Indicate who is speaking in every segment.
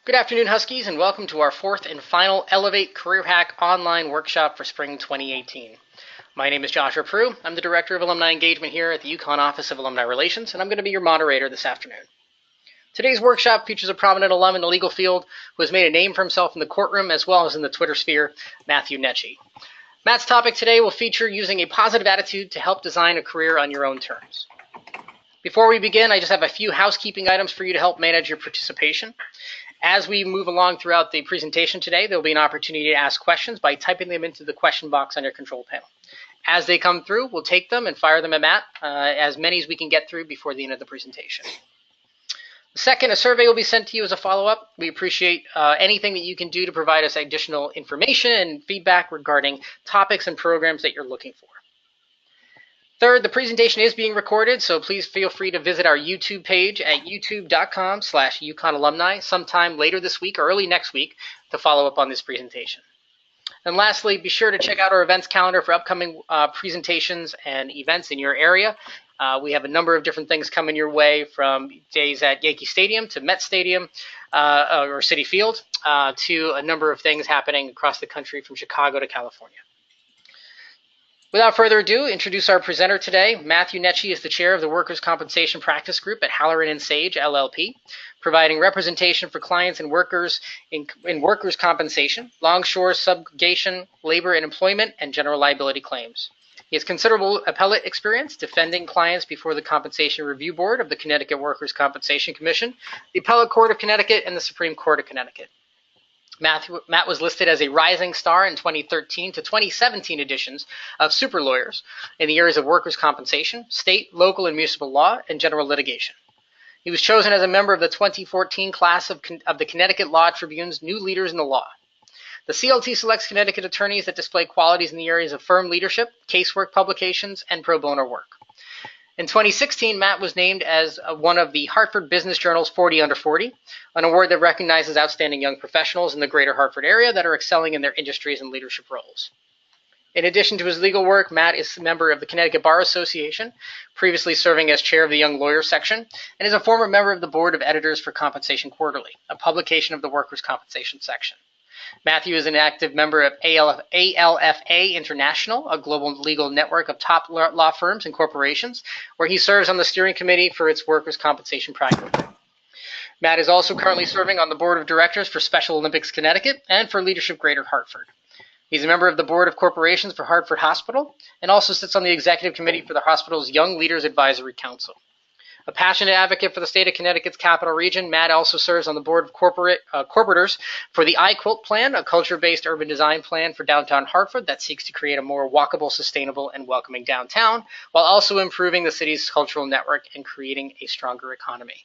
Speaker 1: Good afternoon, Huskies, and welcome to our fourth and final Elevate Career Hack online workshop for spring 2018. My name is Joshua Prue. I'm the Director of Alumni Engagement here at the UConn Office of Alumni Relations, and I'm going to be your moderator this afternoon. Today's workshop features a prominent alum in the legal field who has made a name for himself in the courtroom as well as in the Twitter sphere, Matthew Netchie. Matt's topic today will feature using a positive attitude to help design a career on your own terms. Before we begin, I just have a few housekeeping items for you to help manage your participation. As we move along throughout the presentation today, there will be an opportunity to ask questions by typing them into the question box on your control panel. As they come through, we'll take them and fire them at Matt, as many as we can get through before the end of the presentation. Second, a survey will be sent to you as a follow-up. We appreciate anything that you can do to provide us additional information and feedback regarding topics and programs that you're looking for. Third, the presentation is being recorded, so please feel free to visit our YouTube page at youtube.com/UConnAlumni sometime later this week or early next week to follow up on this presentation. And lastly, be sure to check out our events calendar for upcoming presentations and events in your area. We have a number of different things coming your way, from days at Yankee Stadium to Met Stadium or Citi Field to a number of things happening across the country from Chicago to California. Without further ado, introduce our presenter today. Matthew Netchie is the chair of the Workers' Compensation Practice Group at Halloran & Sage, LLP, providing representation for clients and workers in workers' compensation, longshore subrogation, labor and employment, and general liability claims. He has considerable appellate experience defending clients before the Compensation Review Board of the Connecticut Workers' Compensation Commission, the Appellate Court of Connecticut, and the Supreme Court of Connecticut. Matt was listed as a rising star in 2013 to 2017 editions of Super Lawyers in the areas of workers' compensation, state, local, and municipal law, and general litigation. He was chosen as a member of the 2014 class of the Connecticut Law Tribune's New Leaders in the Law. The CLT selects Connecticut attorneys that display qualities in the areas of firm leadership, casework publications, and pro bono work. In 2016, Matt was named as one of the Hartford Business Journal's 40 Under 40, an award that recognizes outstanding young professionals in the greater Hartford area that are excelling in their industries and leadership roles. In addition to his legal work, Matt is a member of the Connecticut Bar Association, previously serving as chair of the Young Lawyers section, and is a former member of the Board of Editors for Compensation Quarterly, a publication of the Workers' Compensation section. Matthew is an active member of ALFA International, a global legal network of top law firms and corporations, where he serves on the steering committee for its workers' compensation practice. Matt is also currently serving on the board of directors for Special Olympics Connecticut and for Leadership Greater Hartford. He's a member of the board of corporations for Hartford Hospital and also sits on the executive committee for the hospital's Young Leaders Advisory Council. A passionate advocate for the state of Connecticut's capital region, Matt also serves on the board of corporators for the iQuilt Plan, a culture-based urban design plan for downtown Hartford that seeks to create a more walkable, sustainable, and welcoming downtown, while also improving the city's cultural network and creating a stronger economy.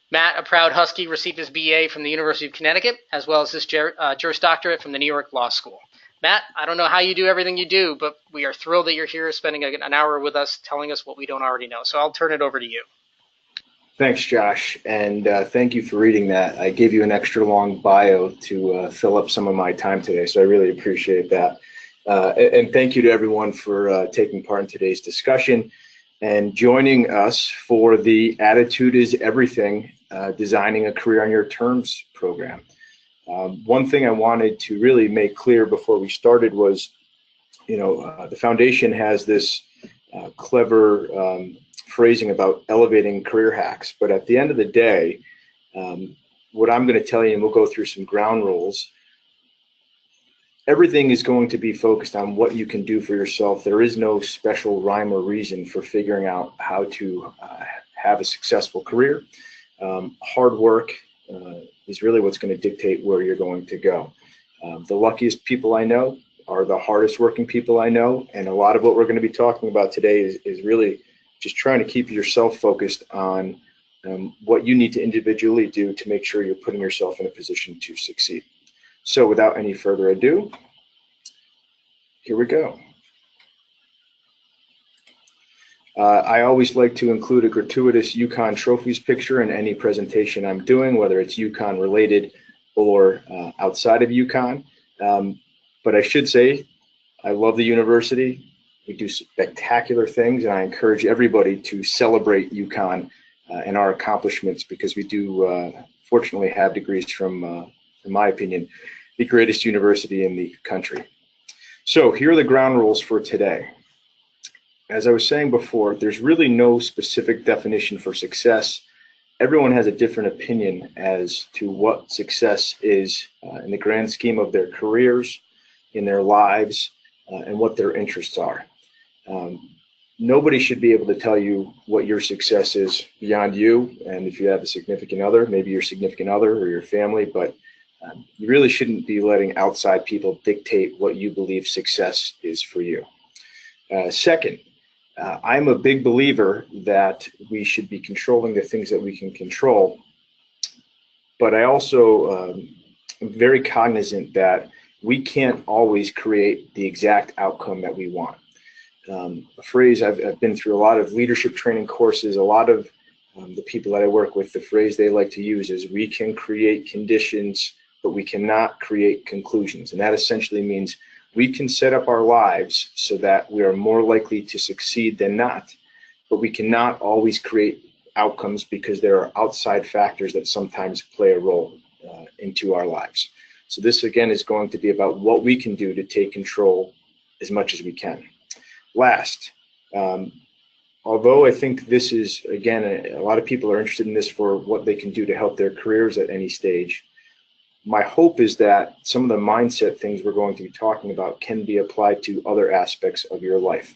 Speaker 1: Matt, a proud Husky, received his BA from the University of Connecticut, as well as his Juris Doctorate from the New York Law School. Matt, I don't know how you do everything you do, but we are thrilled that you're here spending an hour with us telling us what we don't already know. So I'll turn it over to you.
Speaker 2: Thanks, Josh, and thank you for reading that. I gave you an extra long bio to fill up some of my time today, so I really appreciate that. And thank you to everyone for taking part in today's discussion and joining us for the Attitude is Everything, Designing a Career on Your Terms program. One thing I wanted to really make clear before we started was, the foundation has this clever phrasing about elevating career hacks, but at the end of the day, what I'm going to tell you, and we'll go through some ground rules, everything is going to be focused on what you can do for yourself. There is no special rhyme or reason for figuring out how to have a successful career. Hard work is really what's going to dictate where you're going to go. The luckiest people I know are the hardest working people I know, and a lot of what we're going to be talking about today is really just trying to keep yourself focused on what you need to individually do to make sure you're putting yourself in a position to succeed. So without any further ado, here we go. I always like to include a gratuitous UConn trophies picture in any presentation I'm doing, whether it's UConn related or outside of UConn. But I should say, I love the university. We do spectacular things, and I encourage everybody to celebrate UConn and our accomplishments, because we do fortunately have degrees from, in my opinion, the greatest university in the country. So here are the ground rules for today. As I was saying before, there's really no specific definition for success. Everyone has a different opinion as to what success is in the grand scheme of their careers, in their lives, and what their interests are. Nobody should be able to tell you what your success is beyond you, and if you have a significant other, maybe your significant other or your family, but you really shouldn't be letting outside people dictate what you believe success is for you. Second, I'm a big believer that we should be controlling the things that we can control, but I also am very cognizant that we can't always create the exact outcome that we want. A phrase I've been through a lot of leadership training courses, a lot of the people that I work with, the phrase they like to use is, we can create conditions, but we cannot create conclusions. And that essentially means we can set up our lives so that we are more likely to succeed than not, but we cannot always create outcomes because there are outside factors that sometimes play a role into our lives. So this again is going to be about what we can do to take control as much as we can. Last, although I think this is, again, a lot of people are interested in this for what they can do to help their careers at any stage, my hope is that some of the mindset things we're going to be talking about can be applied to other aspects of your life,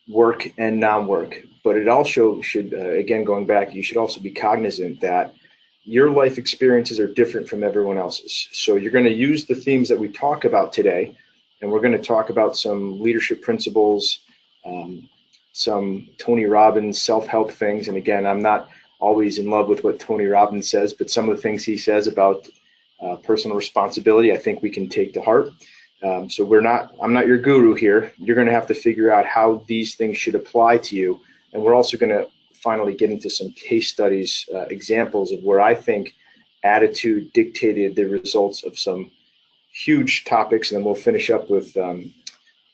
Speaker 2: work and non-work. But it also should, again, going back, you should also be cognizant that your life experiences are different from everyone else's. So you're going to use the themes that we talk about today, and we're going to talk about some leadership principles, some Tony Robbins self-help things. And again, I'm not always in love with what Tony Robbins says, but some of the things he says about personal responsibility, I think we can take to heart. So I'm not your guru here. You're going to have to figure out how these things should apply to you. And we're also going to finally get into some case studies, examples of where I think attitude dictated the results of some huge topics. And then we'll finish up with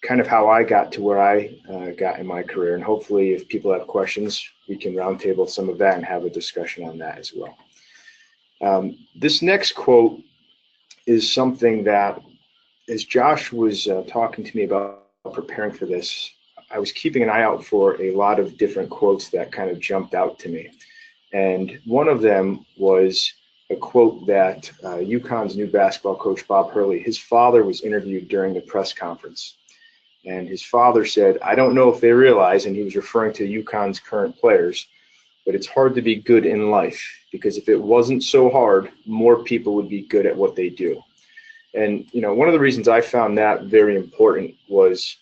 Speaker 2: kind of how I got to where I got in my career. And hopefully if people have questions, we can roundtable some of that and have a discussion on that as well. This next quote is something that, as Josh was talking to me about preparing for this, I was keeping an eye out for a lot of different quotes that kind of jumped out to me. And one of them was a quote that UConn's new basketball coach, Bob Hurley, his father was interviewed during the press conference. And his father said, I don't know if they realize, and he was referring to UConn's current players, but it's hard to be good in life, because if it wasn't so hard, more people would be good at what they do. And, you know, one of the reasons I found that very important was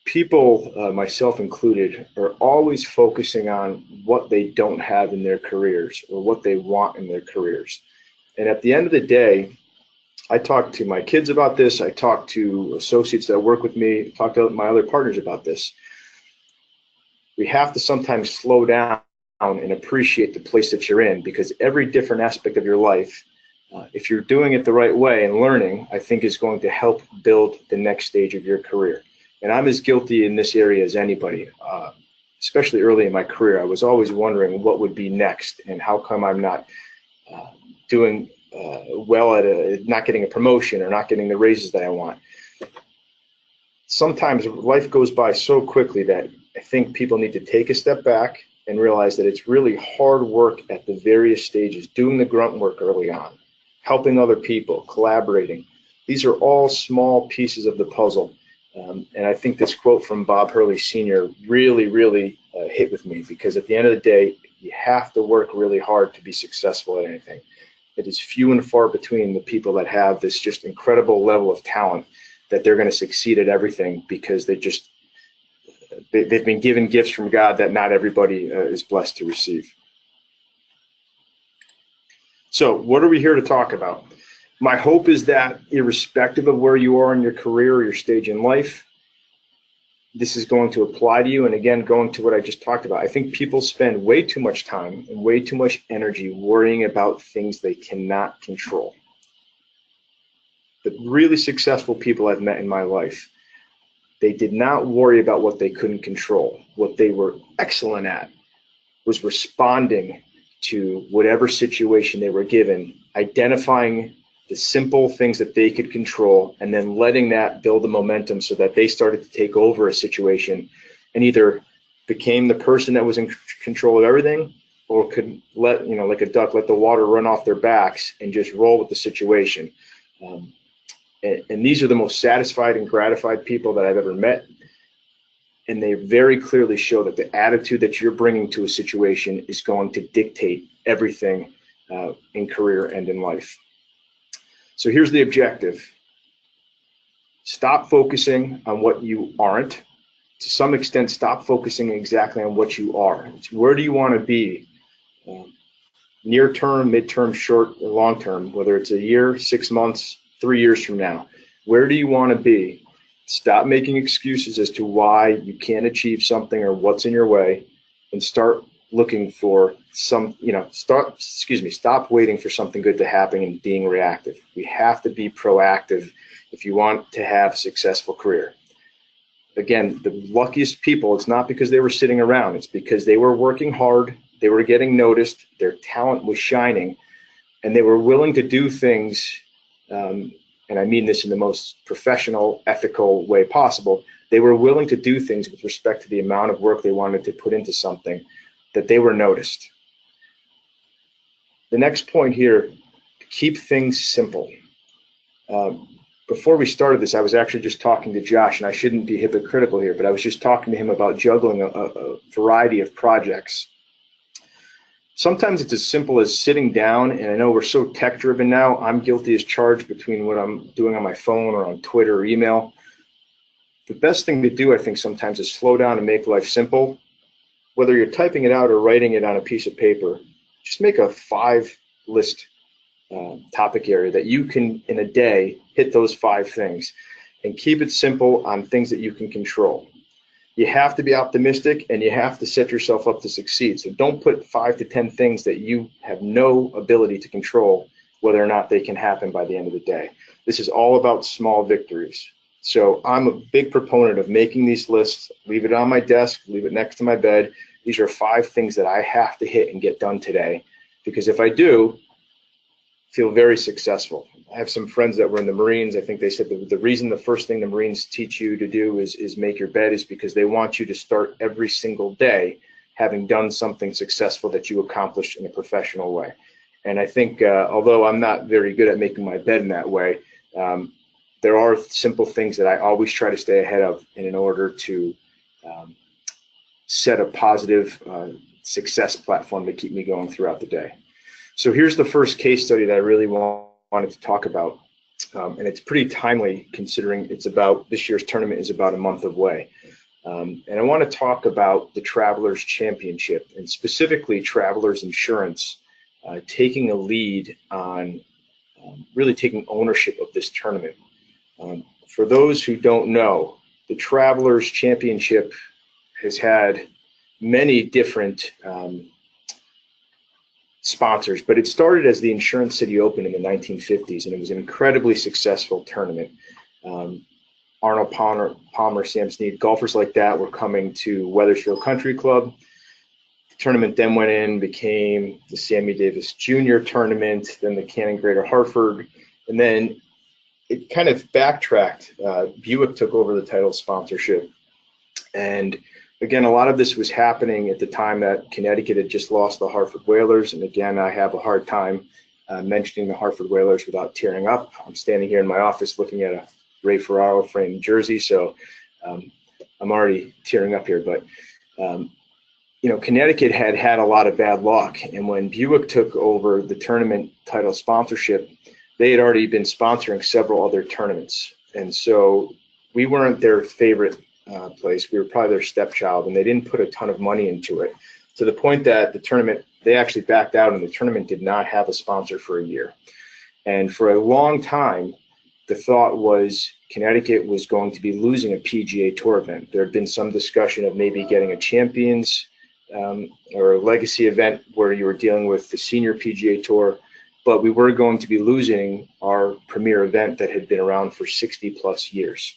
Speaker 2: people, myself included, are always focusing on what they don't have in their careers or what they want in their careers. And at the end of the day, I talk to my kids about this. I talk to associates that work with me, talk to my other partners about this. We have to sometimes slow down and appreciate the place that you're in, because every different aspect of your life, if you're doing it the right way and learning, I think is going to help build the next stage of your career. And I'm as guilty in this area as anybody, especially early in my career. I was always wondering what would be next and how come I'm not doing well at not getting a promotion or not getting the raises that I want. Sometimes life goes by so quickly that I think people need to take a step back and realize that it's really hard work at the various stages, doing the grunt work early on, helping other people, collaborating. These are all small pieces of the puzzle. And I think this quote from Bob Hurley Sr. really hit with me, because at the end of the day, you have to work really hard to be successful at anything. It is few and far between the people that have this just incredible level of talent that they're going to succeed at everything, because they've been given gifts from God that not everybody is blessed to receive. So what are we here to talk about? My hope is that irrespective of where you are in your career or your stage in life, this is going to apply to you. And again, going to what I just talked about, I think people spend way too much time and way too much energy worrying about things they cannot control. The really successful people I've met in my life, They did not worry about what they couldn't control. What they were excellent at was responding to whatever situation they were given, identifying the simple things that they could control, and then letting that build the momentum so that they started to take over a situation and either became the person that was in control of everything, or could let, like a duck, let the water run off their backs and just roll with the situation. And these are the most satisfied and gratified people that I've ever met. And they very clearly show that the attitude that you're bringing to a situation is going to dictate everything in career and in life. So here's the objective. Stop focusing on what you aren't. To some extent, stop focusing exactly on what you are. Where do you want to be? Near term, midterm, short, or long term, whether it's a year, 6 months, 3 years from now. Where do you want to be? Stop making excuses as to why you can't achieve something or what's in your way, and start looking for stop waiting for something good to happen and being reactive. We have to be proactive if you want to have a successful career. Again, the luckiest people, it's not because they were sitting around, it's because they were working hard, they were getting noticed, their talent was shining, and they were willing to do things, and I mean this in the most professional, ethical way possible. They were willing to do things with respect to the amount of work they wanted to put into something, that they were noticed. The next point here, keep things simple. Before we started this, I was actually just talking to Josh, and I shouldn't be hypocritical here, but I was just talking to him about juggling a variety of projects. Sometimes it's as simple as sitting down, and I know we're so tech-driven now. I'm guilty as charged between what I'm doing on my phone or on Twitter or email. The best thing to do, I think, sometimes is slow down and make life simple. Whether you're typing it out or writing it on a piece of paper, just make a 5-list topic area that you can, in a day, hit those 5 things, and keep it simple on things that you can control. You have to be optimistic, and you have to set yourself up to succeed. So don't put 5 to 10 things that you have no ability to control, whether or not they can happen by the end of the day. This is all about small victories. So I'm a big proponent of making these lists, leave it on my desk, leave it next to my bed. These are 5 things that I have to hit and get done today, because if I do, feel very successful. I have some friends that were in the Marines. I think they said the reason the first thing the Marines teach you to do is make your bed is because they want you to start every single day having done something successful that you accomplished in a professional way. And I think, although I'm not very good at making my bed in that way, there are simple things that I always try to stay ahead of in order to set a positive success platform to keep me going throughout the day. So here's the first case study that I really wanted to talk about, and it's pretty timely considering this year's tournament is about a month away. And I want to talk about the Travelers Championship, and specifically Travelers Insurance taking a lead on really taking ownership of this tournament. For those who don't know, the Travelers Championship has had many different sponsors, but it started as the Insurance City Open in the 1950s, and it was an incredibly successful tournament. Arnold Palmer, Sam Snead, golfers like that were coming to Wethersfield Country Club. The tournament then went in, became the Sammy Davis Jr. tournament, then the Cannon Greater Hartford, and then it kind of backtracked. Buick took over the title sponsorship, and again, a lot of this was happening at the time that Connecticut had just lost the Hartford Whalers. And again, I have a hard time mentioning the Hartford Whalers without tearing up. I'm standing here in my office looking at a Ray Ferraro framed jersey, so I'm already tearing up here. But, Connecticut had a lot of bad luck. And when Buick took over the tournament title sponsorship, they had already been sponsoring several other tournaments. And so we weren't their favorite place. We were probably their stepchild, and they didn't put a ton of money into it, to the point that the tournament, they actually backed out, and the tournament did not have a sponsor for a year. And for a long time, the thought was Connecticut was going to be losing a PGA Tour event. There had been some discussion of maybe getting a Champions or a Legacy event where you were dealing with the senior PGA Tour, but we were going to be losing our premier event that had been around for 60 plus years.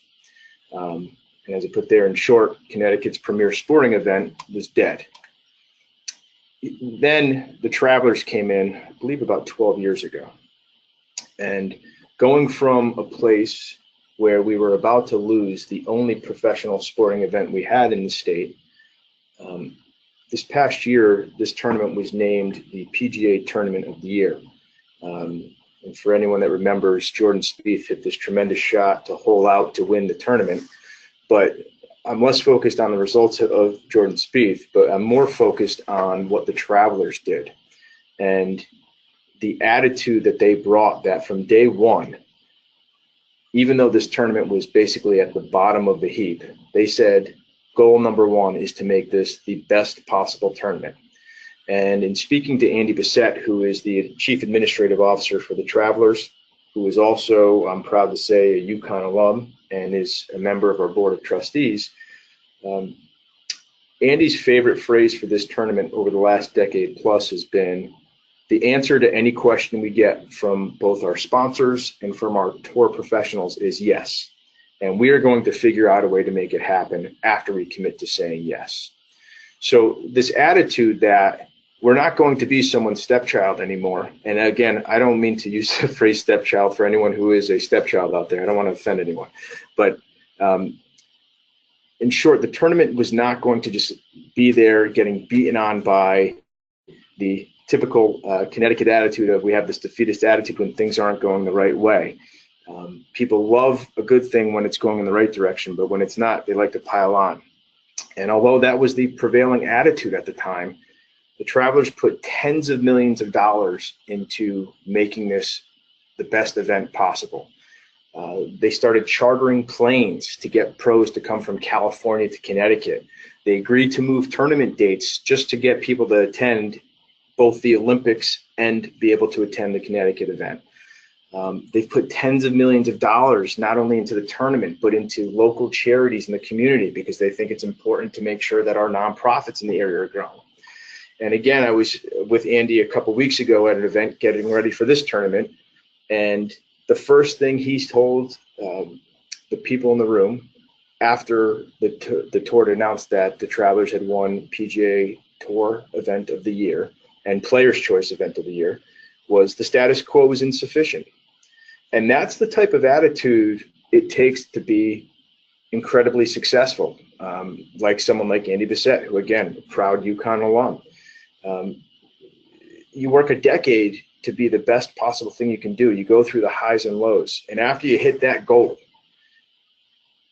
Speaker 2: and as I put there in short, Connecticut's premier sporting event was dead. Then the Travelers came in, I believe about 12 years ago. And going from a place where we were about to lose the only professional sporting event we had in the state, this past year, this tournament was named the PGA Tournament of the Year. And for anyone that remembers, Jordan Spieth hit this tremendous shot to hole out to win the tournament. But I'm less focused on the results of Jordan Spieth, but I'm more focused on what the Travelers did. And the attitude that they brought, that from day one, even though this tournament was basically at the bottom of the heap, they said goal number one is to make this the best possible tournament. And in speaking to Andy Bissett, who is the Chief Administrative Officer for the Travelers, who is also, I'm proud to say, a UConn alum and is a member of our Board of Trustees, Andy's favorite phrase for this tournament over the last decade plus has been, the answer to any question we get from both our sponsors and from our tour professionals is yes. And we are going to figure out a way to make it happen after we commit to saying yes. So this attitude that we're not going to be someone's stepchild anymore. And again, I don't mean to use the phrase stepchild for anyone who is a stepchild out there. I don't want to offend anyone. But in short, the tournament was not going to just be there getting beaten on by the typical Connecticut attitude of we have this defeatist attitude when things aren't going the right way. People love a good thing when it's going in the right direction, but when it's not, they like to pile on. And although that was the prevailing attitude at the time, the Travelers put tens of millions of dollars into making this the best event possible. They started chartering planes to get pros to come from California to Connecticut. They agreed to move tournament dates just to get people to attend both the Olympics and be able to attend the Connecticut event. They've put tens of millions of dollars not only into the tournament, but into local charities in the community because they think it's important to make sure that our nonprofits in the area are growing. And again, I was with Andy a couple weeks ago at an event getting ready for this tournament, and the first thing he's told the people in the room after the tour announced that the Travelers had won PGA Tour Event of the Year and Players' Choice Event of the Year was the status quo was insufficient. And that's the type of attitude it takes to be incredibly successful, like someone like Andy Bissett, who, again, proud UConn alum. You work a decade to be the best possible thing you can do. You go through the highs and lows. And after you hit that goal,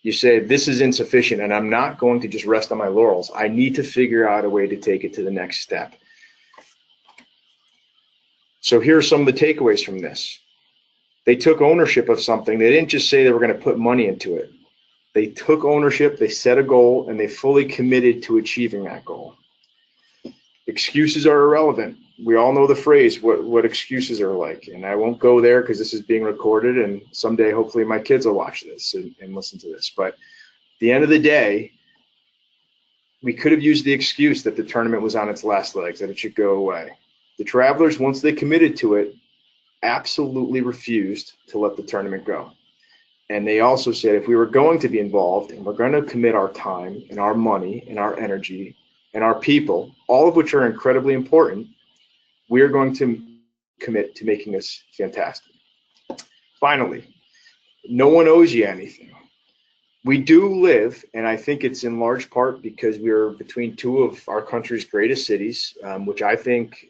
Speaker 2: you say, this is insufficient, and I'm not going to just rest on my laurels. I need to figure out a way to take it to the next step. So here are some of the takeaways from this. They took ownership of something. They didn't just say they were going to put money into it. They took ownership, they set a goal, and they fully committed to achieving that goal. Excuses are irrelevant. We all know the phrase, what excuses are like. And I won't go there because this is being recorded, and someday hopefully my kids will watch this and listen to this. But at the end of the day, we could have used the excuse that the tournament was on its last legs, that it should go away. The Travelers, once they committed to it, absolutely refused to let the tournament go. And they also said if we were going to be involved and we're going to commit our time and our money and our energy and our people, all of which are incredibly important, we are going to commit to making this fantastic. Finally, no one owes you anything. We do live, and I think it's in large part because we are between two of our country's greatest cities, which I think,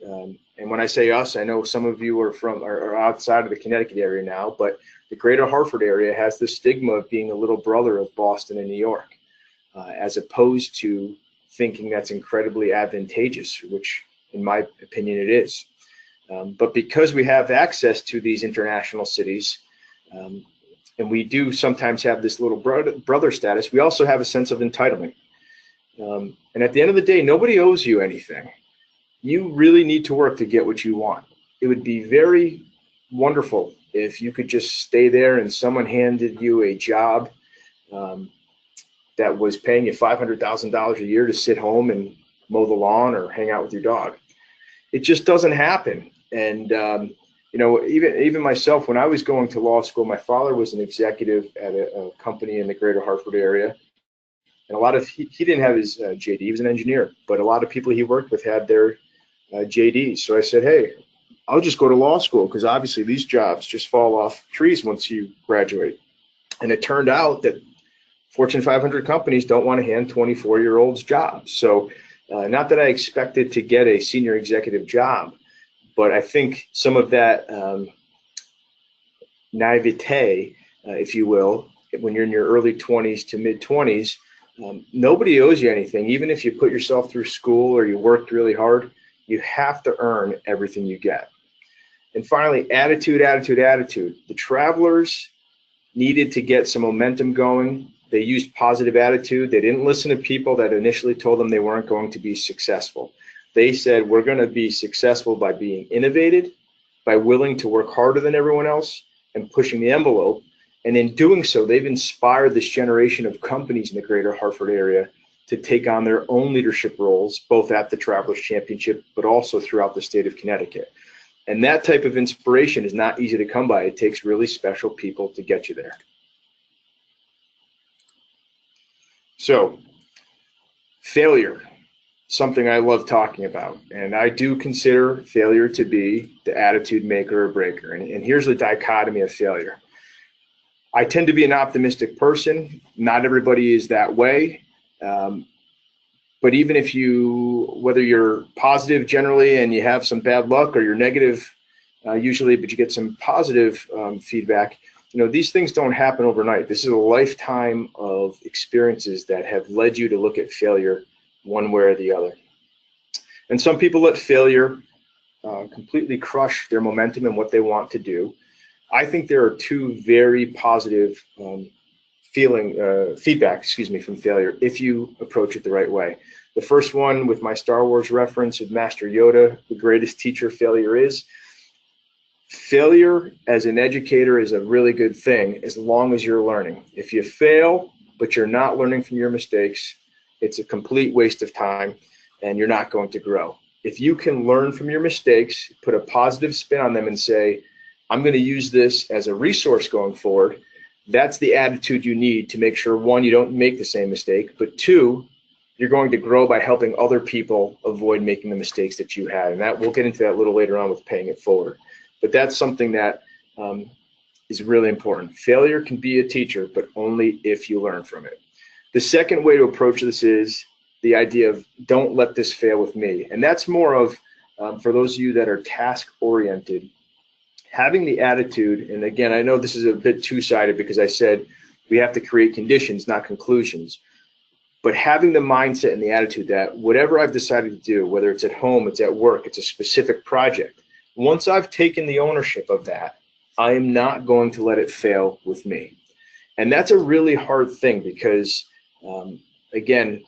Speaker 2: and when I say us, I know some of you are outside of the Connecticut area now, but the greater Hartford area has the stigma of being the little brother of Boston and New York, as opposed to thinking that's incredibly advantageous, which in my opinion it is. But because we have access to these international cities, and we do sometimes have this little brother status, we also have a sense of entitlement. And at the end of the day, nobody owes you anything. You really need to work to get what you want. It would be very wonderful if you could just stay there and someone handed you a job that was paying you $500,000 a year to sit home and mow the lawn or hang out with your dog. It just doesn't happen. And you know, even myself, when I was going to law school, my father was an executive at a company in the greater Hartford area. And a lot of, he didn't have his JD, he was an engineer, but a lot of people he worked with had their JDs. So I said, hey, I'll just go to law school because obviously these jobs just fall off trees once you graduate. And it turned out that Fortune 500 companies don't want to hand 24-year-olds jobs. So not that I expected to get a senior executive job, but I think some of that naivete, if you will, when you're in your early 20s to mid 20s, nobody owes you anything. Even if you put yourself through school or you worked really hard, you have to earn everything you get. And finally, attitude, attitude, attitude. The travelers needed to get some momentum going. They used positive attitude. They didn't listen to people that initially told them they weren't going to be successful. They said, we're going to be successful by being innovative, by willing to work harder than everyone else and pushing the envelope. And in doing so, they've inspired this generation of companies in the greater Hartford area to take on their own leadership roles, both at the Travelers Championship, but also throughout the state of Connecticut. And that type of inspiration is not easy to come by. It takes really special people to get you there. So, failure, something I love talking about. And I do consider failure to be the attitude maker or breaker. And here's the dichotomy of failure. I tend to be an optimistic person. Not everybody is that way. But even if whether you're positive generally and you have some bad luck, or you're negative usually, but you get some positive feedback, these things don't happen overnight. This is a lifetime of experiences that have led you to look at failure one way or the other. And some people let failure completely crush their momentum and what they want to do. I think there are two very positive feedback from failure if you approach it the right way. The first one, with my Star Wars reference with Master Yoda, the greatest teacher failure is. Failure as an educator is a really good thing as long as you're learning. If you fail, but you're not learning from your mistakes, it's a complete waste of time and you're not going to grow. If you can learn from your mistakes, put a positive spin on them and say, I'm going to use this as a resource going forward, that's the attitude you need to make sure, one, you don't make the same mistake, but two, you're going to grow by helping other people avoid making the mistakes that you had. And that we'll get into that a little later on with paying it forward. But that's something that is really important. Failure can be a teacher, but only if you learn from it. The second way to approach this is the idea of don't let this fail with me. And that's more of, for those of you that are task-oriented, having the attitude, and again, I know this is a bit two-sided because I said we have to create conditions, not conclusions. But having the mindset and the attitude that whatever I've decided to do, whether it's at home, it's at work, it's a specific project, once I've taken the ownership of that, I am not going to let it fail with me. And that's a really hard thing because, again,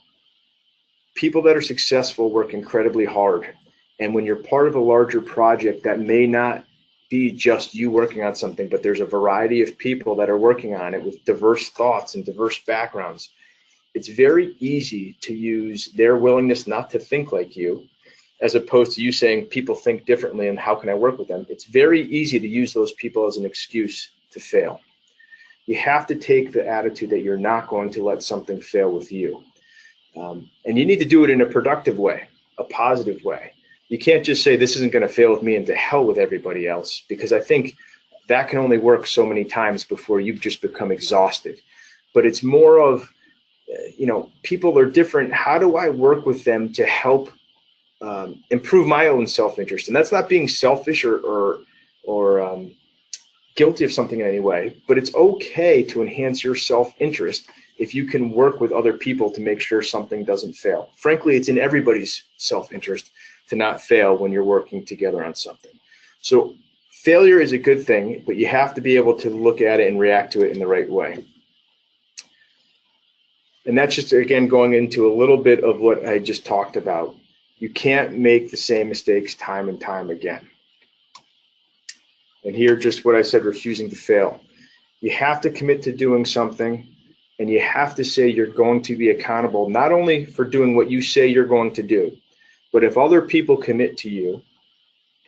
Speaker 2: people that are successful work incredibly hard. And when you're part of a larger project that may not be just you working on something, but there's a variety of people that are working on it with diverse thoughts and diverse backgrounds, it's very easy to use their willingness not to think like you, as opposed to you saying people think differently and how can I work with them. It's very easy to use those people as an excuse to fail. You have to take the attitude that you're not going to let something fail with you. And you need to do it in a productive way, a positive way. You can't just say this isn't going to fail with me and to hell with everybody else, because I think that can only work so many times before you've just become exhausted. But it's more of, people are different. How do I work with them to help improve my own self-interest? And that's not being selfish or guilty of something in any way, but it's okay to enhance your self-interest if you can work with other people to make sure something doesn't fail. Frankly, it's in everybody's self-interest to not fail when you're working together on something. So failure is a good thing, but you have to be able to look at it and react to it in the right way. And that's just, again, going into a little bit of what I just talked about. You can't make the same mistakes time and time again. And here, just what I said, refusing to fail. You have to commit to doing something, and you have to say you're going to be accountable, not only for doing what you say you're going to do, but if other people commit to you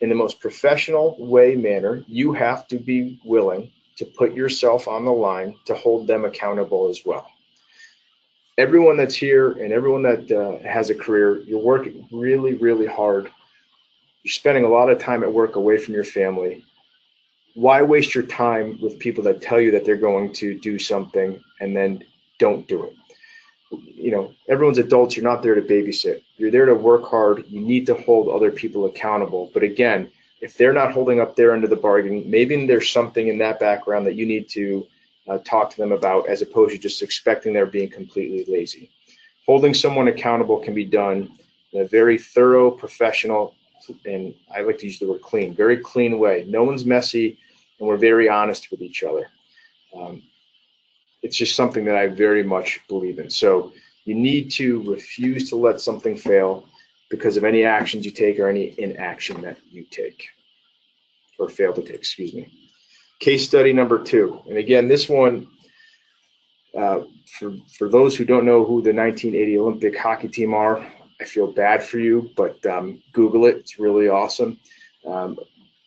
Speaker 2: in the most professional manner, you have to be willing to put yourself on the line to hold them accountable as well. everyone that's here and everyone that has a career, you're working really, really hard. You're spending a lot of time at work away from your family. Why waste your time with people that tell you that they're going to do something and then don't do it? Everyone's adults. You're not there to babysit. You're there to work hard. You need to hold other people accountable. But again, if they're not holding up their end of the bargain, maybe there's something in that background that you need to talk to them about, as opposed to just expecting they're being completely lazy. Holding someone accountable can be done in a very thorough, professional, and I like to use the word clean, very clean way. No one's messy, and we're very honest with each other. It's just something that I very much believe in. So you need to refuse to let something fail because of any actions you take or any inaction that you take or fail to take, excuse me. Case study number 2. And again, this one, for those who don't know who the 1980 Olympic hockey team are, I feel bad for you, but Google it. It's really awesome.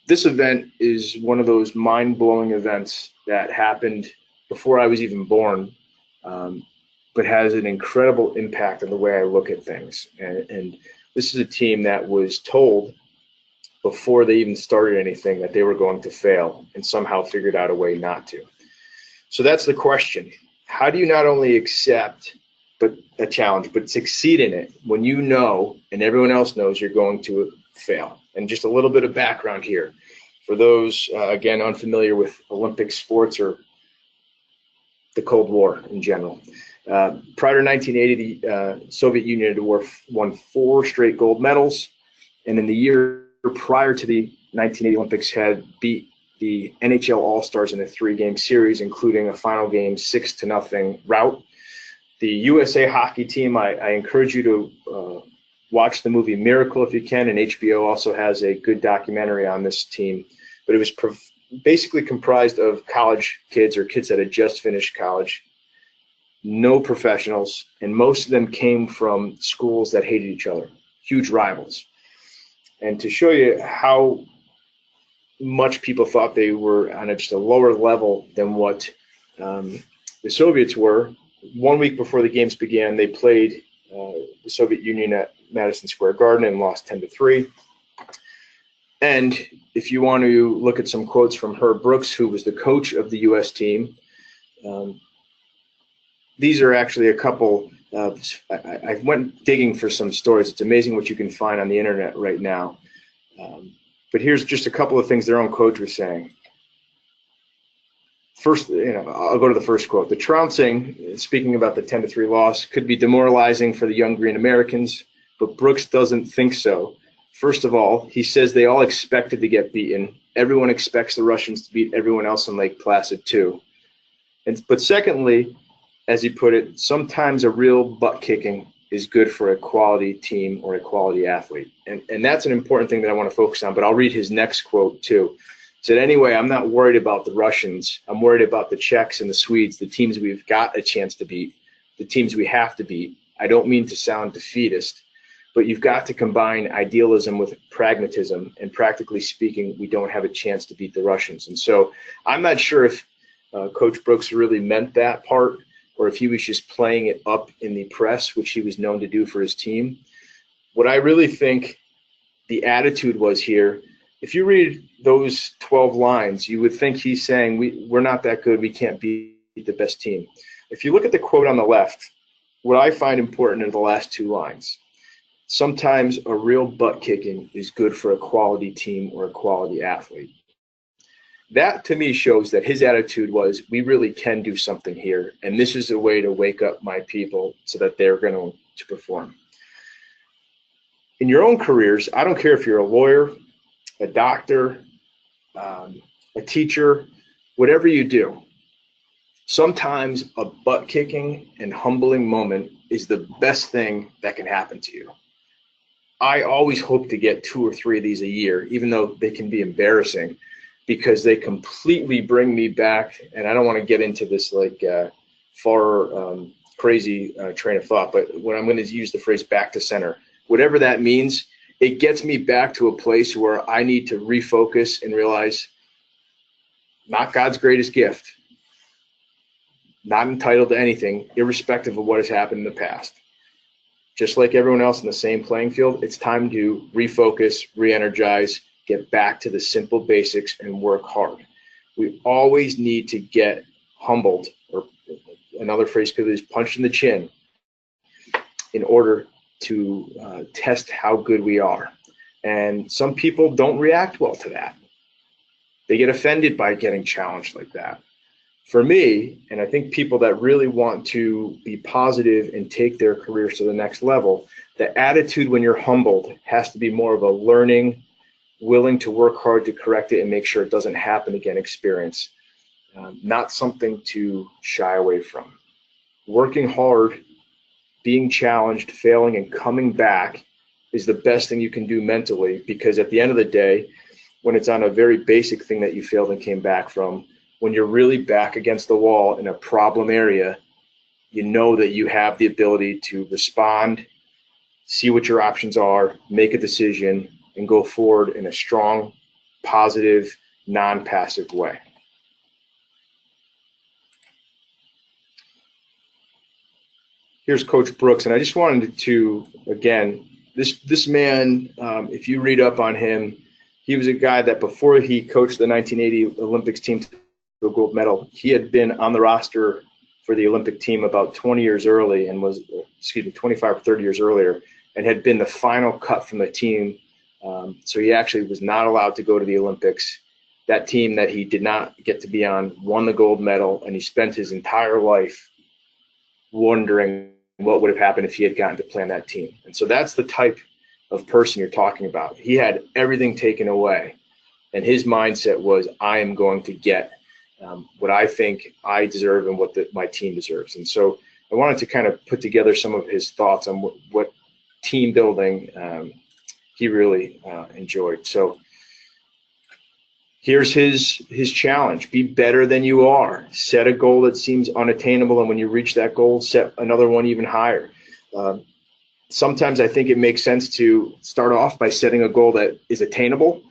Speaker 2: This event is one of those mind-blowing events that happened before I was even born, but has an incredible impact on the way I look at things. And this is a team that was told before they even started anything that they were going to fail and somehow figured out a way not to. So that's the question. How do you not only accept a challenge, but succeed in it when you know and everyone else knows you're going to fail? And just a little bit of background here. For those, again, unfamiliar with Olympic sports or the Cold War in general. Prior to 1980, the Soviet Union had won 4 straight gold medals, and in the year prior to the 1980 Olympics had beat the NHL All-Stars in a 3-game series, including a final game 6-0 rout. The USA hockey team, I encourage you to watch the movie Miracle if you can, and HBO also has a good documentary on this team. But it was basically comprised of college kids or kids that had just finished college, no professionals, and most of them came from schools that hated each other, huge rivals. And to show you how much people thought they were on just a lower level than what the Soviets were, 1 week before the games began, they played the Soviet Union at Madison Square Garden and lost 10-3. And if you want to look at some quotes from Herb Brooks, who was the coach of the U.S. team, these are actually a couple of, I went digging for some stories. It's amazing what you can find on the internet right now. But here's just a couple of things their own coach was saying. First, I'll go to the first quote. The trouncing, speaking about the 10-3 loss, could be demoralizing for the young Green Americans, but Brooks doesn't think so. First of all, he says they all expected to get beaten. Everyone expects the Russians to beat everyone else in Lake Placid too. But secondly, as he put it, sometimes a real butt kicking is good for a quality team or a quality athlete. And that's an important thing that I want to focus on, but I'll read his next quote too. He said, anyway, I'm not worried about the Russians. I'm worried about the Czechs and the Swedes, the teams we've got a chance to beat, the teams we have to beat. I don't mean to sound defeatist, but you've got to combine idealism with pragmatism. And practically speaking, we don't have a chance to beat the Russians. And so I'm not sure if Coach Brooks really meant that part, or if he was just playing it up in the press, which he was known to do for his team. What I really think the attitude was here, if you read those 12 lines, you would think he's saying, we're not that good, we can't beat the best team. If you look at the quote on the left, what I find important are the last 2 lines. Sometimes a real butt kicking is good for a quality team or a quality athlete. That to me shows that his attitude was, we really can do something here, and this is a way to wake up my people so that they're going to perform. In your own careers, I don't care if you're a lawyer, a doctor, a teacher, whatever you do, sometimes a butt kicking and humbling moment is the best thing that can happen to you. I always hope to get 2 or 3 of these a year, even though they can be embarrassing, because they completely bring me back. And I don't want to get into this crazy train of thought, but when I'm going to use the phrase back to center, whatever that means, it gets me back to a place where I need to refocus and realize not God's greatest gift, not entitled to anything, irrespective of what has happened in the past. Just like everyone else in the same playing field, it's time to refocus, re-energize, get back to the simple basics and work hard. We always need to get humbled, or another phrase people use, punched in the chin, in order to test how good we are. And some people don't react well to that. They get offended by getting challenged like that. For me, and I think people that really want to be positive and take their careers to the next level, the attitude when you're humbled has to be more of a learning, willing to work hard to correct it and make sure it doesn't happen again experience, not something to shy away from. Working hard, being challenged, failing, and coming back is the best thing you can do mentally, because at the end of the day, when it's on a very basic thing that you failed and came back from, when you're really back against the wall in a problem area, you know that you have the ability to respond, see what your options are, make a decision, and go forward in a strong, positive, non-passive way. Here's Coach Brooks, and I just wanted to, again, this man, if you read up on him, he was a guy that before he coached the 1980 Olympics team to a gold medal, he had been on the roster for the Olympic team about 20 years early and was, 25 or 30 years earlier, and had been the final cut from the team. So he actually was not allowed to go to the Olympics. That team that he did not get to be on won the gold medal, and he spent his entire life wondering what would have happened if he had gotten to play on that team. And so that's the type of person you're talking about. He had everything taken away, and his mindset was, I am going to get what I think I deserve and what my team deserves. And so I wanted to kind of put together some of his thoughts on what team building he really enjoyed. So here's his challenge: be better than you are. Set a goal that seems unattainable, and when you reach that goal, set another one even higher. Sometimes I think it makes sense to start off by setting a goal that is attainable,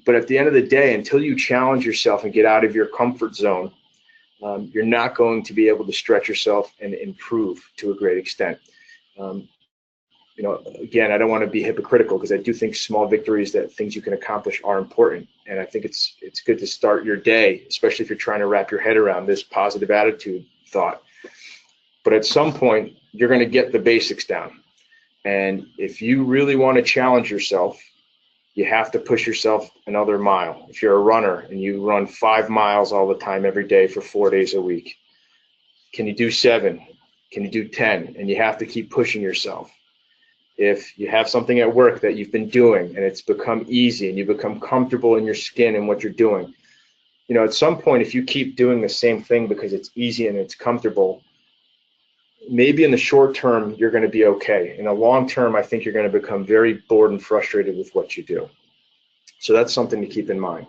Speaker 2: but at the end of the day, until you challenge yourself and get out of your comfort zone, you're not going to be able to stretch yourself and improve to a great extent. Again, I don't want to be hypocritical, because I do think small victories, that things you can accomplish, are important. And I think it's good to start your day, especially if you're trying to wrap your head around this positive attitude thought. But at some point, you're going to get the basics down. And if you really want to challenge yourself, you have to push yourself another mile. If you're a runner and you run 5 miles all the time every day for 4 days a week, can you do 7? Can you do 10? And you have to keep pushing yourself. If you have something at work that you've been doing and it's become easy and you become comfortable in your skin and what you're doing, at some point, if you keep doing the same thing because it's easy and it's comfortable, maybe in the short term, you're going to be okay. In the long term, I think you're going to become very bored and frustrated with what you do. So that's something to keep in mind.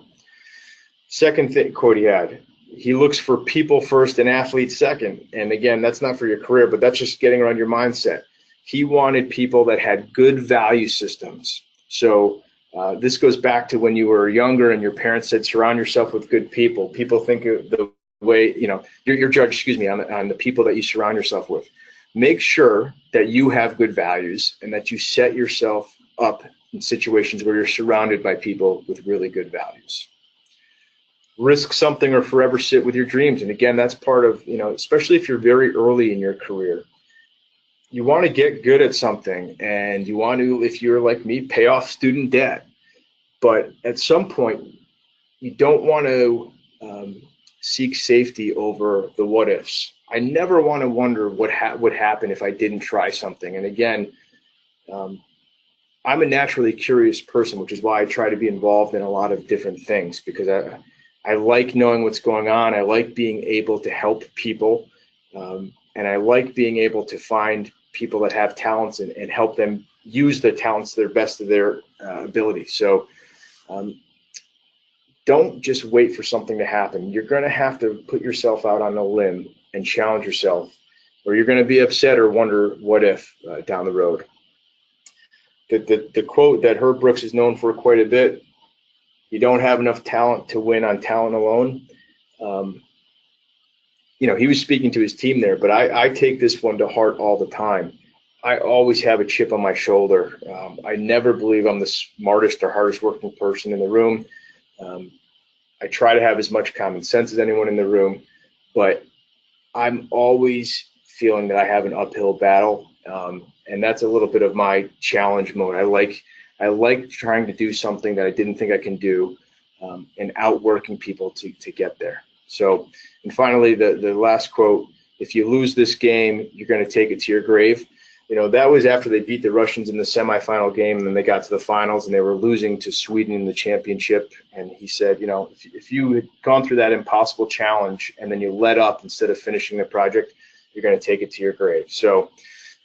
Speaker 2: Second quote he had, he looks for people first and athletes second. And again, that's not for your career, but that's just getting around your mindset. He wanted people that had good value systems. So this goes back to when you were younger and your parents said, surround yourself with good people. People think of the way, you're judged, on the people that you surround yourself with. Make sure that you have good values and that you set yourself up in situations where you're surrounded by people with really good values. Risk something or forever sit with your dreams. And again, that's part of, especially if you're very early in your career, you want to get good at something, and you want to, if you're like me, pay off student debt. But at some point, you don't want to seek safety over the what ifs. I never want to wonder what would happen if I didn't try something. And again, I'm a naturally curious person, which is why I try to be involved in a lot of different things, because I like knowing what's going on. I like being able to help people, and I like being able to find people that have talents and help them use the talents to the best of their ability. So don't just wait for something to happen. You're going to have to put yourself out on a limb and challenge yourself, or you're going to be upset or wonder what if down the road. The quote that Herb Brooks is known for quite a bit, you don't have enough talent to win on talent alone. he was speaking to his team there, but I take this one to heart all the time. I always have a chip on my shoulder. I never believe I'm the smartest or hardest working person in the room. I try to have as much common sense as anyone in the room, but I'm always feeling that I have an uphill battle, and that's a little bit of my challenge mode. I like trying to do something that I didn't think I can do, and outworking people to get there. So, and finally, the last quote: "If you lose this game, you're going to take it to your grave." That was after they beat the Russians in the semifinal game, and then they got to the finals, and they were losing to Sweden in the championship. And he said, if you had gone through that impossible challenge and then you let up instead of finishing the project, you're going to take it to your grave. So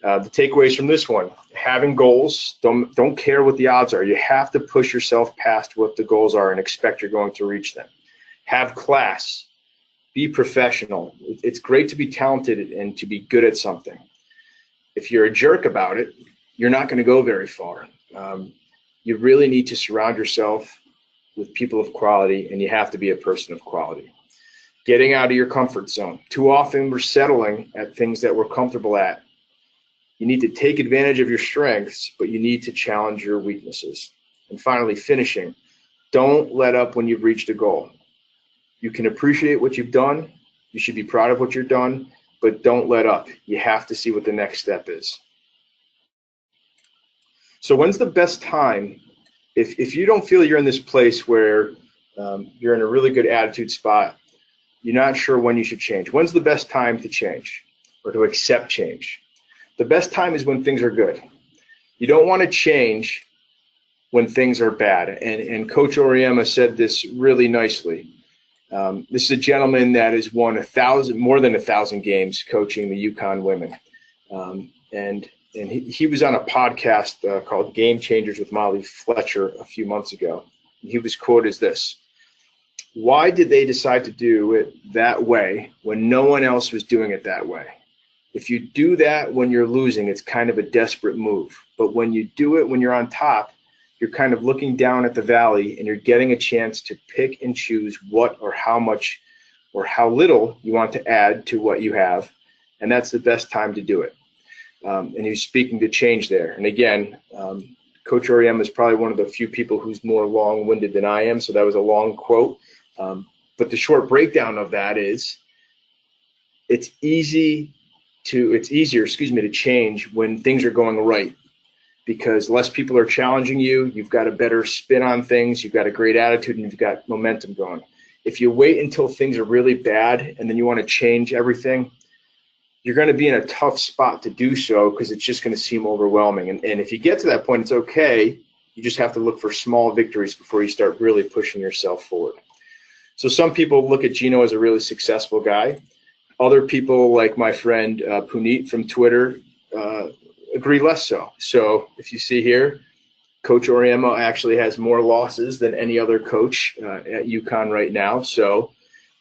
Speaker 2: the takeaways from this one: having goals, don't care what the odds are. You have to push yourself past what the goals are and expect you're going to reach them. Have class, be professional. It's great to be talented and to be good at something. If you're a jerk about it, you're not going to go very far. You really need to surround yourself with people of quality, and you have to be a person of quality. Getting out of your comfort zone. Too often we're settling at things that we're comfortable at. You need to take advantage of your strengths, but you need to challenge your weaknesses. And finally, finishing. Don't let up when you've reached a goal. You can appreciate what you've done. You should be proud of what you've done, but don't let up. You have to see what the next step is. So when's the best time, if you don't feel you're in this place where you're in a really good attitude spot, you're not sure when you should change. When's the best time to change or to accept change? The best time is when things are good. You don't want to change when things are bad. And Coach Auriemma said this really nicely. This is a gentleman that has won more than 1,000 games coaching the UConn women. And he was on a podcast called Game Changers with Molly Fletcher a few months ago. He was quoted as this: "Why did they decide to do it that way when no one else was doing it that way? If you do that when you're losing, it's kind of a desperate move. But when you do it when you're on top, you're kind of looking down at the valley and you're getting a chance to pick and choose what or how much or how little you want to add to what you have. And that's the best time to do it." And he's speaking to change there. And again, Coach Auriemma is probably one of the few people who's more long-winded than I am. So that was a long quote. But the short breakdown of that is it's easier to change when things are going right, because less people are challenging you. You've got a better spin on things. You've got a great attitude, and you've got momentum going. If you wait until things are really bad and then you want to change everything, you're going to be in a tough spot to do so, because it's just going to seem overwhelming. And if you get to that point, it's okay. You just have to look for small victories before you start really pushing yourself forward. So some people look at Gino as a really successful guy. Other people, like my friend Puneet from Twitter, agree less so. So if you see here, Coach Auriemma actually has more losses than any other coach at UConn right now. So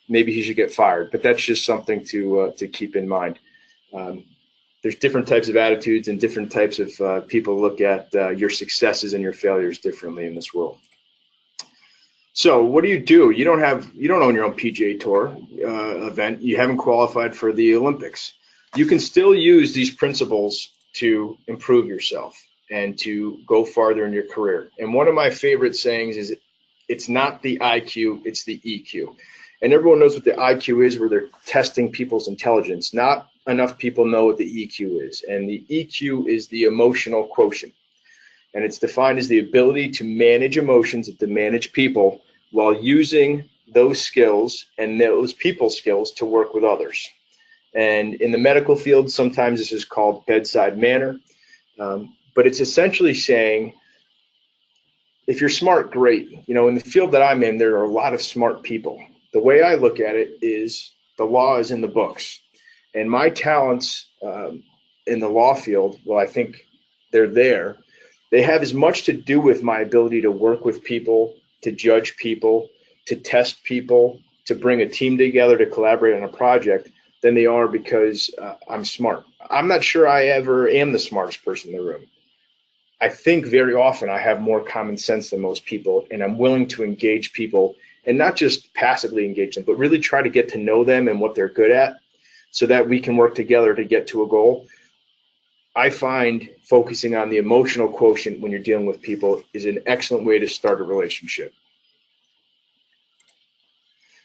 Speaker 2: maybe he should get fired. But that's just something to keep in mind. There's different types of attitudes, and different types of people look at your successes and your failures differently in this world. So what do? You don't own your own PGA Tour event. You haven't qualified for the Olympics. You can still use these principles to improve yourself and to go farther in your career. And one of my favorite sayings is, it's not the IQ, it's the EQ. And everyone knows what the IQ is, where they're testing people's intelligence. Not enough people know what the EQ is. And the EQ is the emotional quotient. And it's defined as the ability to manage emotions and to manage people while using those skills and those people skills to work with others. And in the medical field, sometimes this is called bedside manner. But it's essentially saying, if you're smart, great. In the field that I'm in, there are a lot of smart people. The way I look at it is, the law is in the books. And my talents in the law field, well, I think they're there. They have as much to do with my ability to work with people, to judge people, to test people, to bring a team together, to collaborate on a project, than they are because I'm smart. I'm not sure I ever am the smartest person in the room. I think very often I have more common sense than most people, and I'm willing to engage people, and not just passively engage them, but really try to get to know them and what they're good at, so that we can work together to get to a goal. I find focusing on the emotional quotient when you're dealing with people is an excellent way to start a relationship.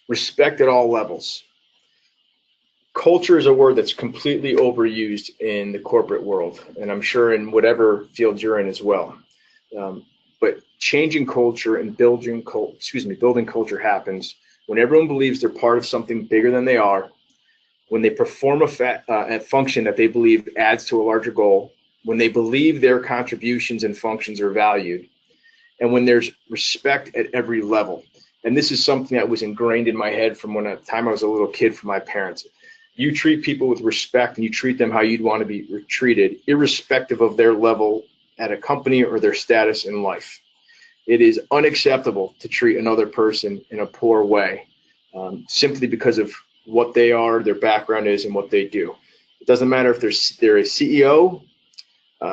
Speaker 2: Respect at all levels. Culture is a word that's completely overused in the corporate world, and I'm sure in whatever field you're in as well. But changing culture and building culture happens when everyone believes they're part of something bigger than they are, when they perform a function that they believe adds to a larger goal, when they believe their contributions and functions are valued, and when there's respect at every level. And this is something that was ingrained in my head from the time I was a little kid from my parents. You treat people with respect and you treat them how you'd want to be treated, irrespective of their level at a company or their status in life. It is unacceptable to treat another person in a poor way, simply because of what they are, their background is, and what they do. It doesn't matter if they're a CEO,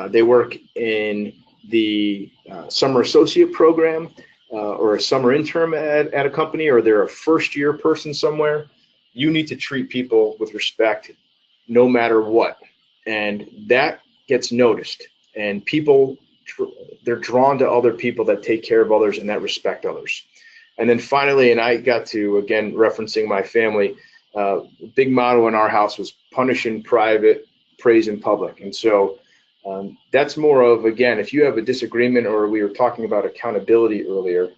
Speaker 2: they work in the summer associate program, or a summer intern at a company, or they're a first-year person somewhere. You need to treat people with respect no matter what. And that gets noticed. And people, they're drawn to other people that take care of others and that respect others. And then finally, and I got to, again, referencing my family, big motto in our house was punish in private, praise in public. And so that's more of, again, if you have a disagreement, or we were talking about accountability earlier,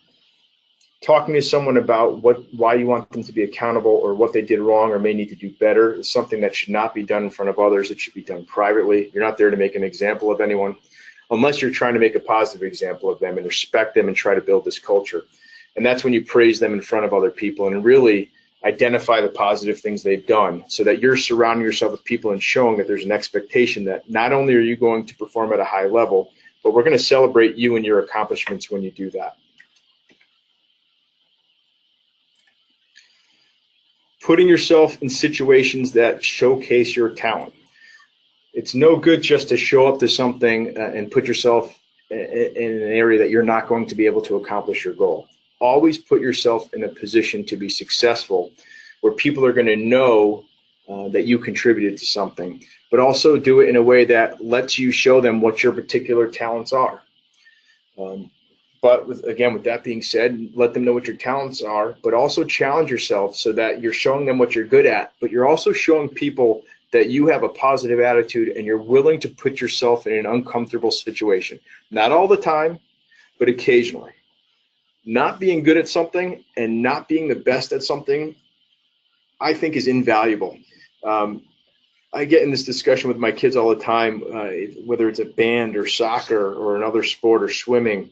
Speaker 2: talking to someone about why you want them to be accountable or what they did wrong or may need to do better is something that should not be done in front of others. It should be done privately. You're not there to make an example of anyone, unless you're trying to make a positive example of them and respect them and try to build this culture. And that's when you praise them in front of other people and really identify the positive things they've done, so that you're surrounding yourself with people and showing that there's an expectation that not only are you going to perform at a high level, but we're going to celebrate you and your accomplishments when you do that. Putting yourself in situations that showcase your talent. It's no good just to show up to something and put yourself in an area that you're not going to be able to accomplish your goal. Always put yourself in a position to be successful where people are going to know that you contributed to something, but also do it in a way that lets you show them what your particular talents are. But with that being said, let them know what your talents are, but also challenge yourself so that you're showing them what you're good at, but you're also showing people that you have a positive attitude and you're willing to put yourself in an uncomfortable situation. Not all the time, but occasionally. Not being good at something and not being the best at something, I think, is invaluable. I get in this discussion with my kids all the time, whether it's a band or soccer or another sport or swimming.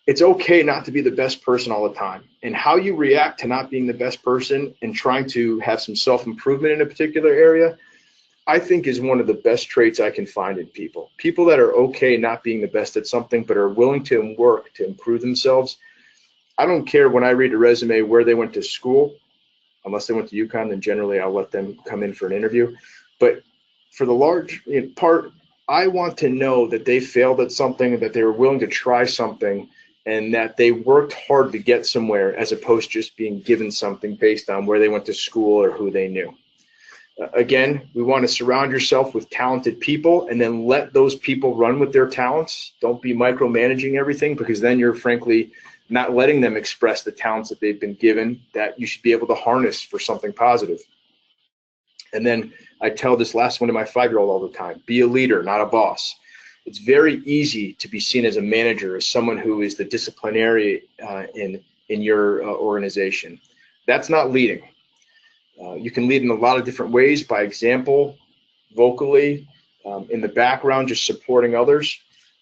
Speaker 2: It's okay not to be the best person all the time. And how you react to not being the best person and trying to have some self-improvement in a particular area, I think is one of the best traits I can find in people. People that are okay not being the best at something, but are willing to work to improve themselves. I don't care when I read a resume where they went to school, unless they went to UConn, then generally I'll let them come in for an interview. But for the large part, I want to know that they failed at something, that they were willing to try something, and that they worked hard to get somewhere, as opposed to just being given something based on where they went to school or who they knew. Again, we want to surround yourself with talented people and then let those people run with their talents. Don't be micromanaging everything, because then you're frankly not letting them express the talents that they've been given that you should be able to harness for something positive. And then I tell this last one to my 5-year-old all the time: be a leader, not a boss. It's very easy to be seen as a manager, as someone who is the disciplinary in your organization. That's not leading. You can lead in a lot of different ways: by example, vocally, in the background, just supporting others.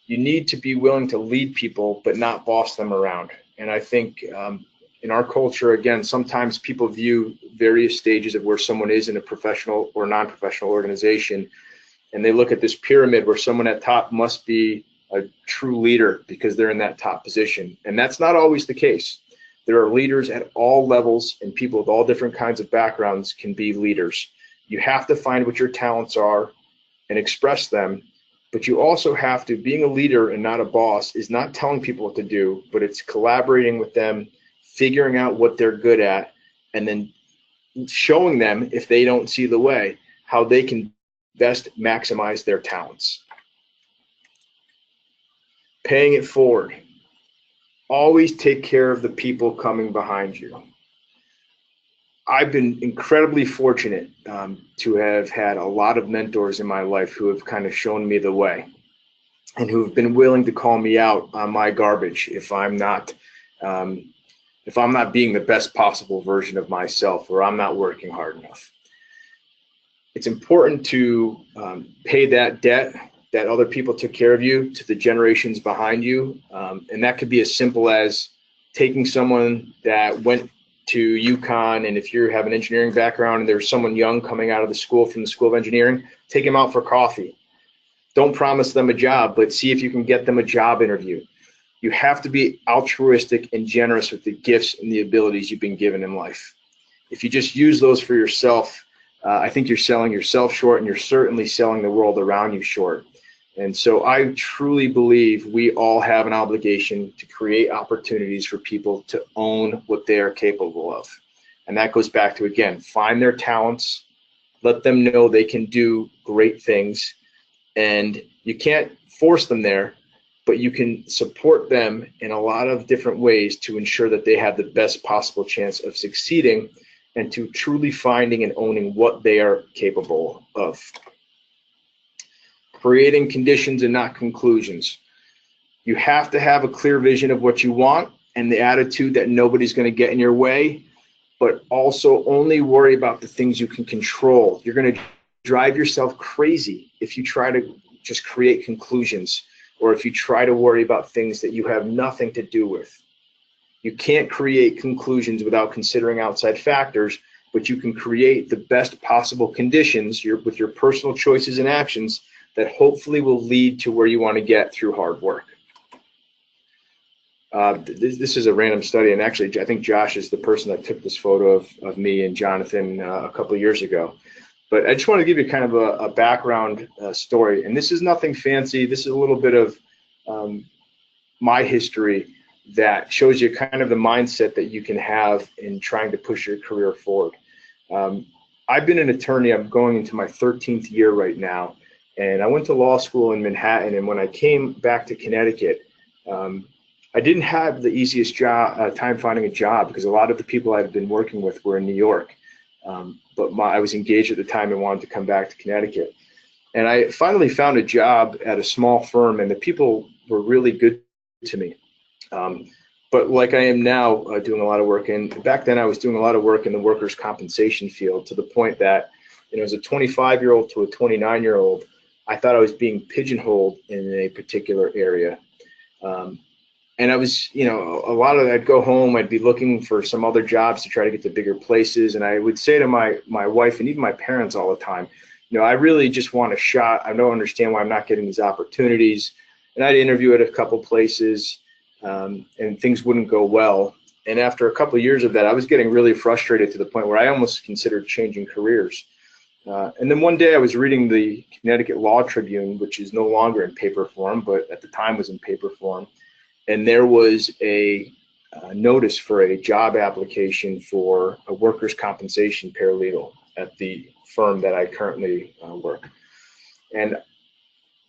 Speaker 2: You need to be willing to lead people, but not boss them around. And I think in our culture, again, sometimes people view various stages of where someone is in a professional or non-professional organization, and they look at this pyramid where someone at top must be a true leader because they're in that top position. And that's not always the case. There are leaders at all levels, and people with all different kinds of backgrounds can be leaders. You have to find what your talents are and express them, but you also have to, being a leader and not a boss is not telling people what to do, but it's collaborating with them, figuring out what they're good at, and then showing them if they don't see the way. how they can best maximize their talents. Paying it forward. Always take care of the people coming behind you. I've been incredibly fortunate to have had a lot of mentors in my life who have kind of shown me the way and who have been willing to call me out on my garbage if I'm not being the best possible version of myself, or I'm not working hard enough. It's important to pay that debt that other people took care of you to the generations behind you. And that could be as simple as taking someone that went to UConn, and if you have an engineering background and there's someone young coming out of the school from the School of Engineering, take them out for coffee. Don't promise them a job, but see if you can get them a job interview. You have to be altruistic and generous with the gifts and the abilities you've been given in life. If you just use those for yourself, I think you're selling yourself short, and you're certainly selling the world around you short. And so I truly believe we all have an obligation to create opportunities for people to own what they are capable of. And that goes back to, again, find their talents, let them know they can do great things. And you can't force them there, but you can support them in a lot of different ways to ensure that they have the best possible chance of succeeding and to truly finding and owning what they are capable of. Creating conditions and not conclusions. You have to have a clear vision of what you want and the attitude that nobody's going to get in your way, but also only worry about the things you can control. You're going to drive yourself crazy if you try to just create conclusions, or if you try to worry about things that you have nothing to do with. You can't create conclusions without considering outside factors, but you can create the best possible conditions with your personal choices and actions that hopefully will lead to where you want to get through hard work. This is a random study, and actually I think Josh is the person that took this photo of me and Jonathan a couple of years ago. But I just want to give you kind of a background story, and this is nothing fancy. This is a little bit of my history that shows you kind of the mindset that you can have in trying to push your career forward. I've been an attorney. I'm going into my 13th year right now. And I went to law school in Manhattan, and when I came back to Connecticut, I didn't have the easiest time finding a job, because a lot of the people I've been working with were in New York. But I was engaged at the time and wanted to come back to Connecticut. And I finally found a job at a small firm, and the people were really good to me. But like I am now doing a lot of work, and back then I was doing a lot of work in the workers' compensation field, to the point that, as a 25-year-old to a 29-year-old, I thought I was being pigeonholed in a particular area. And I was, I'd go home, I'd be looking for some other jobs to try to get to bigger places. And I would say to my wife and even my parents all the time, I really just want a shot. I don't understand why I'm not getting these opportunities. And I'd interview at a couple places, and things wouldn't go well. And after a couple of years of that, I was getting really frustrated to the point where I almost considered changing careers. And then one day I was reading the Connecticut Law Tribune, which is no longer in paper form, but at the time was in paper form. And there was a notice for a job application for a workers' compensation paralegal at the firm that I currently work. And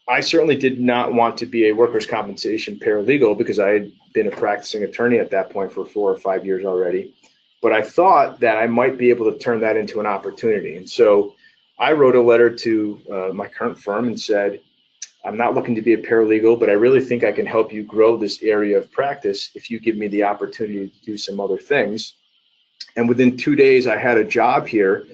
Speaker 2: I certainly did not want to be a workers' compensation paralegal, because I had been a practicing attorney at that point for 4 or 5 years already. But I thought that I might be able to turn that into an opportunity. And so I wrote a letter to my current firm and said, I'm not looking to be a paralegal, but I really think I can help you grow this area of practice if you give me the opportunity to do some other things. And within 2 days, I had a job here.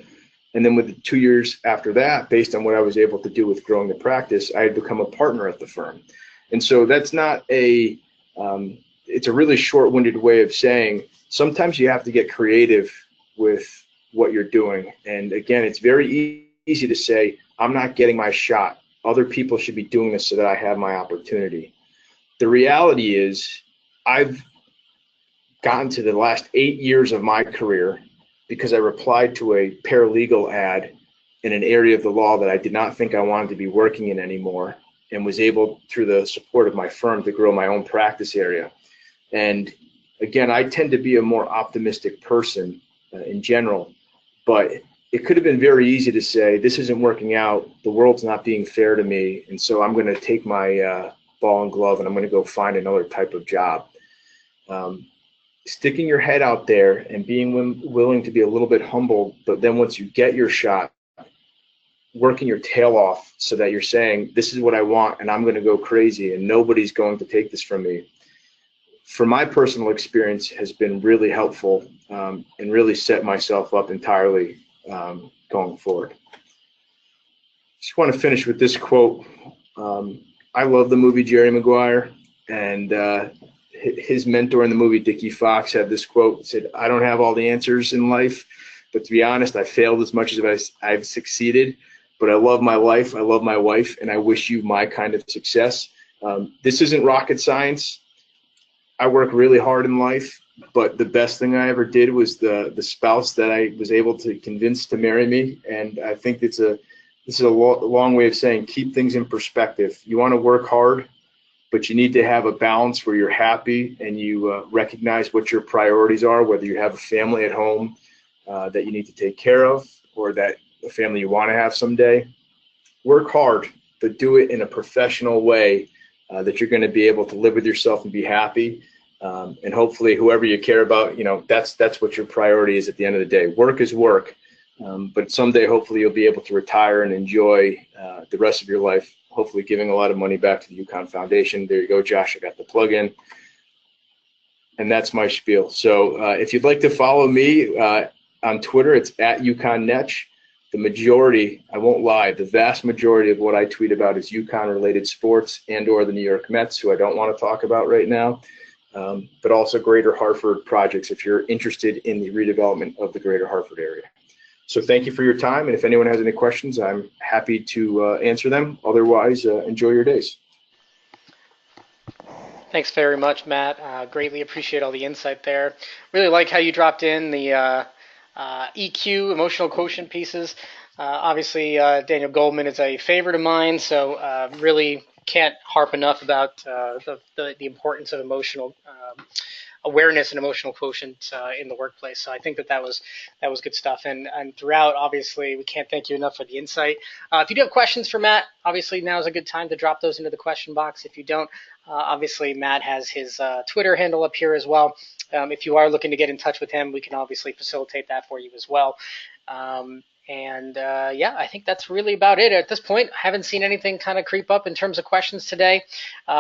Speaker 2: And then within 2 years after that, based on what I was able to do with growing the practice, I had become a partner at the firm. And so that's not it's a really short-winded way of saying sometimes you have to get creative with what you're doing. And again, it's very easy to say, I'm not getting my shot. Other people should be doing this so that I have my opportunity. The reality is I've gotten to the last 8 years of my career because I replied to a paralegal ad in an area of the law that I did not think I wanted to be working in anymore, and was able, through the support of my firm, to grow my own practice area. And again, I tend to be a more optimistic person in general, but it could have been very easy to say, this isn't working out, the world's not being fair to me, and so I'm going to take my ball and glove and I'm going to go find another type of job. Sticking your head out there and being willing to be a little bit humble, but then once you get your shot, working your tail off so that you're saying, this is what I want and I'm going to go crazy and nobody's going to take this from me. For my personal experience has been really helpful and really set myself up entirely going forward. Just want to finish with this quote. I love the movie Jerry Maguire, and his mentor in the movie, Dickie Fox, had this quote. It said, I don't have all the answers in life, but to be honest, I failed as much as I've succeeded, but I love my life, I love my wife, and I wish you my kind of success. This isn't rocket science. I work really hard in life, but the best thing I ever did was the spouse that I was able to convince to marry me. And I think this is a long way of saying, keep things in perspective. You want to work hard, but you need to have a balance where you're happy and you recognize what your priorities are, whether you have a family at home that you need to take care of or that a family you want to have someday. Work hard, but do it in a professional way that you're going to be able to live with yourself and be happy. And hopefully whoever you care about, that's what your priority is at the end of the day. Work is work, but someday hopefully you'll be able to retire and enjoy the rest of your life, hopefully giving a lot of money back to the UConn Foundation. There you go, Josh, I got the plug in. And that's my spiel. So if you'd like to follow me on Twitter, it's at UConnNetch. The majority, I won't lie, the vast majority of what I tweet about is UConn-related sports and or the New York Mets, who I don't want to talk about right now, but also Greater Hartford projects if you're interested in the redevelopment of the Greater Hartford area. So thank you for your time, and if anyone has any questions, I'm happy to answer them. Otherwise, enjoy your days.
Speaker 1: Thanks very much, Matt. Greatly appreciate all the insight there. Really like how you dropped in the EQ, emotional quotient pieces. Obviously, Daniel Goldman is a favorite of mine, so really can't harp enough about the importance of emotional awareness and emotional quotient in the workplace. So I think that was good stuff. And throughout, obviously, we can't thank you enough for the insight. If you do have questions for Matt, obviously now is a good time to drop those into the question box. If you don't, obviously Matt has his Twitter handle up here as well. If you are looking to get in touch with him, we can obviously facilitate that for you as well. Yeah, I think that's really about it at this point. I haven't seen anything kind of creep up in terms of questions today.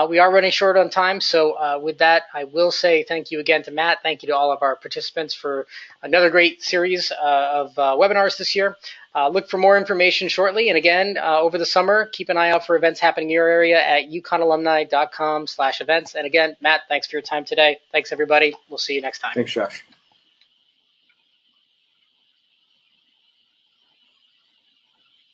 Speaker 1: We are running short on time. So with that, I will say thank you again to Matt. Thank you to all of our participants for another great series of webinars this year. Look for more information shortly. And again, over the summer, keep an eye out for events happening in your area at uconnalumni.com/events. And again, Matt, thanks for your time today. Thanks, everybody. We'll see you next time.
Speaker 2: Thanks, Josh.